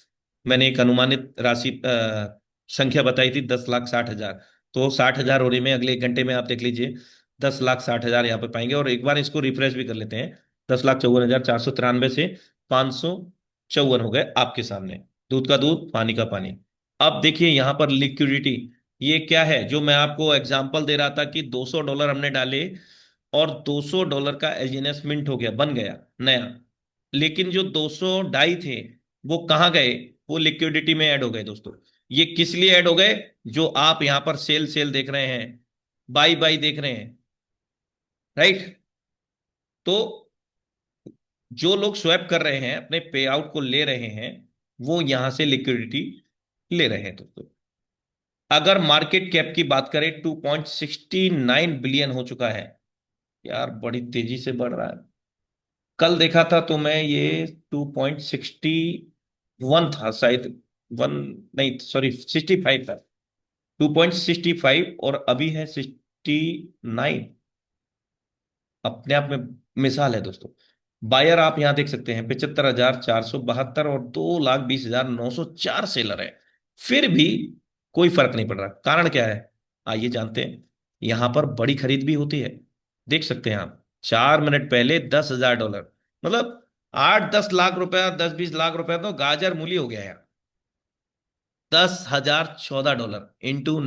मैंने एक अनुमानित राशि संख्या बताई थी, 10,60,000। तो 60,000 हो रही में अगले 1 घंटे में आप देख लीजिए, 10,60,000 यहाँ पे पाएंगे। और एक बार इसको रिफ्रेश भी कर लेते हैं, 10,54,493 से 554 हो गए आपके सामने। दूध का दूध, पानी का पानी। अब देखिए यहाँ पर लिक्विडिटी, ये क्या है जो मैं आपको एग्जांपल दे रहा था कि $200 हमने डाले और $200 का एलजीएनएस मिंट हो गया, बन गया नया। लेकिन जो 200 डाई थे वो कहाँ गए? वो लिक्विडिटी में ऐड हो गए दोस्तों। ये किस लिए ऐड हो गए? जो आप यहाँ पर सेल सेल देख रहे हैं, बाई बाई देख रहे हैं, राइट? तो जो लोग स्वैप कर रहे हैं, अपने पे आउट को ले रहे हैं, वो यहां से लिक्विडिटी ले रहे हैं दोस्तों। अगर मार्केट कैप की बात करें, 2.69 बिलियन हो चुका है। यार बड़ी तेजी से बढ़ रहा है। कल देखा था तो मैं, ये 2.61 था शायद, वन, नहीं सॉरी 65 था। 2.65 और अभी है 69। अपने आप में मिसाल है दोस्तों। बायर आप यहां देख सकते हैं 75,472 और 2,20,904 सेलर है। फिर भी कोई फर्क नहीं पड़ रहा। कारण क्या है? आइए जानते हैं। यहां पर बड़ी खरीद भी होती है। देख सकते हैं आप, 4 मिनट पहले $10,000, मतलब 8-10 लाख रुपया, 10-20 लाख रुपया तो गाजर मूली हो गया यार। 10,014 इंटू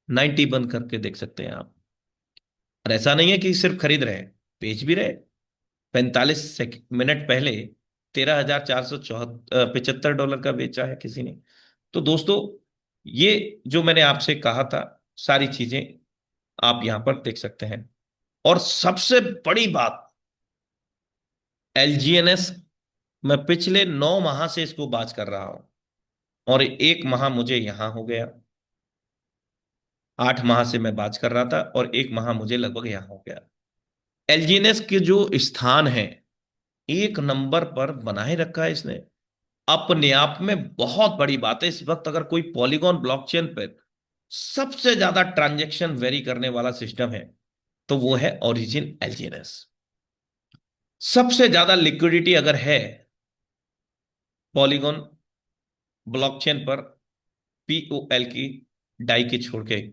90 बंद करके देख सकते हैं आप। और ऐसा नहीं है कि सिर्फ खरीद रहे हैं, बेच भी रहे। 45 मिनट पहले $13,475 का बेचा है किसी ने। तो दोस्तों, ये जो मैंने आपसे कहा था, सारी चीजें आप यहां पर देख सकते हैं। और सबसे बड़ी बात, एलजीएनएस, मैं पिछले 9 माह से इसको बात कर रहा हूं और 1 माह मुझे यहां हो गया। 8 माह से मैं बात कर रहा था और 1 माह मुझे लगभग यहां हो गया। एलजीएनएस के जो स्थान है, एक नंबर पर बनाए रखा है इसने। अपने आप में बहुत बड़ी बात है। इस वक्त अगर कोई पॉलीगॉन ब्लॉकचेन पर सबसे ज्यादा ट्रांजैक्शन वेरी करने वाला सिस्टम है, तो वो है ओरिजिन एलजीएनएस। सबसे ज्यादा लिक्विडिटी अगर है पॉलीगॉन ब्लॉकचेन पर, पीओएल की डाई के छोड़ के,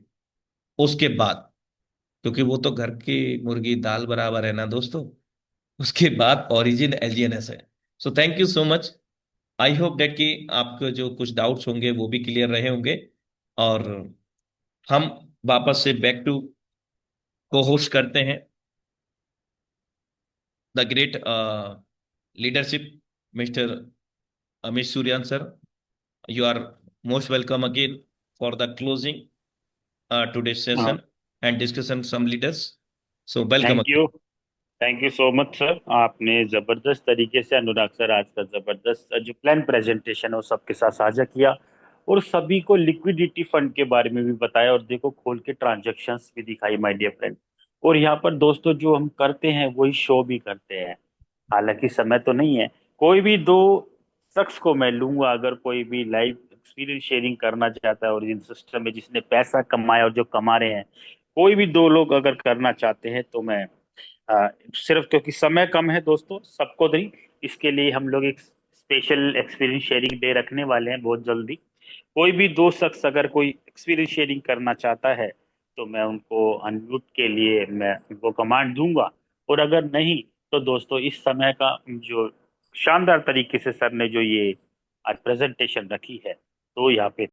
उसके बाद, क्योंकि वो तो घर की मुर्गी दाल बराबर है ना दोस्तों, उसके बाद ओरिजिन एलजीएनएस है। So thank you so much. I hope that कि आपके जो कुछ डाउट्स होंगे वो भी क्लियर रहे होंगे। और हम वापस से बैक टू को होस्ट करते हैं the great leadership, mister Amit Suryan sir. You are most welcome again for the closing today's session and discussion some leaders. So welcome thank again. You. Thank you so much sir, आपने जबरदस्त तरीके से, अनुराग सर, आज का जबरदस्त जो प्लान प्रेजेंटेशन है वो सबके साथ साझा किया और सभी को लिक्विडिटी फंड के बारे में भी बताया और देखो खोल के ट्रांजैक्शंस भी दिखाई माय डियर फ्रेंड। और यहाँ पर दोस्तों जो हम करते हैं वही शो भी करते हैं। हालांकि समय तो नहीं है, कोई भी दो शख्स को मैं लूंगा अगर कोई भी लाइव एक्सपीरियंस शेयरिंग करना चाहता है और इन सिस्टम में जिसने पैसा कमाया और जो कमा रहे हैं, कोई भी दो लोग अगर करना चाहते हैं तो मैं सिर्फ, क्योंकि समय कम है दोस्तों सबको नहीं, इसके लिए हम लोग एक स्पेशल एक्सपीरियंस शेयरिंग डे रखने वाले हैं बहुत जल्दी। कोई भी दो शख्स अगर कोई एक्सपीरियंस शेयरिंग करना चाहता है तो मैं उनको अनम्यूट के लिए मैं उनको कमांड दूंगा। और अगर नहीं तो दोस्तों इस समय का जो शानदार तरीके से सर ने जो ये आज प्रेजेंटेशन रखी है, तो यहाँ पे